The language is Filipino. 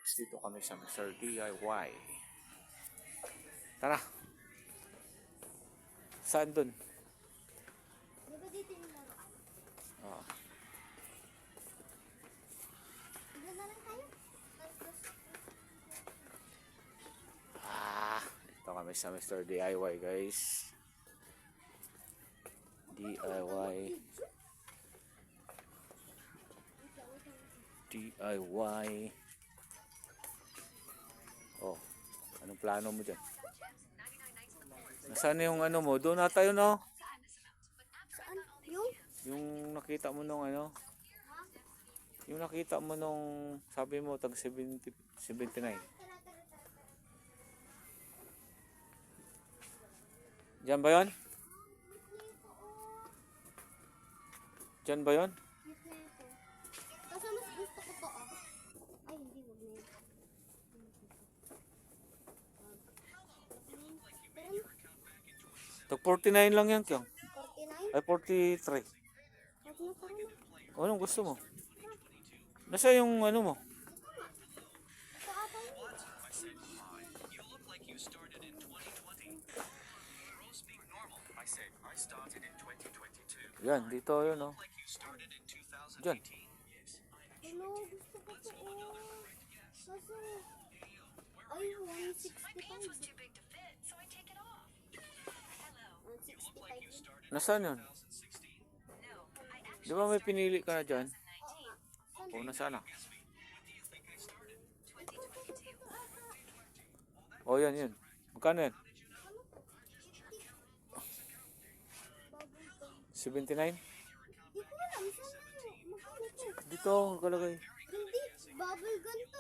Dito kami sa Mr. DIY. Tara. Saan dun? Di ba dito yung laruan? Oh. Ilan na lang tayo? Dito kami sa Mr. DIY, guys. DIY. DIY. Oh, anong plano mo dyan? Nasaan yung ano mo? Doon na tayo, no? Saan? Yung? Yung nakita mo nung ano? Yung nakita mo nung sabi mo tag 70, 79. Diyan ba yon? Diyan ba yon? Cute na ito. Kaso mas gusto ko to, ah. Ay, hindi, wag na ito. Tag 49 lang yan, Kyong. 49? Ay, 43. Wag na, tara na. Anong gusto mo? Nasa yung ano mo? Ito ata yun. Yan, dito yun, oh. Diyan. Hello, gusto ko to, oh. Kaso, ay, 165. 165 Nasaan yun? Di ba may pinili ka na dyan? O, nasaan na? O, yan, yun. Magkano yan? 79? Di ko alam, saan na yun? Magkano to? Dito, kalagay. Hindi, bubble gun to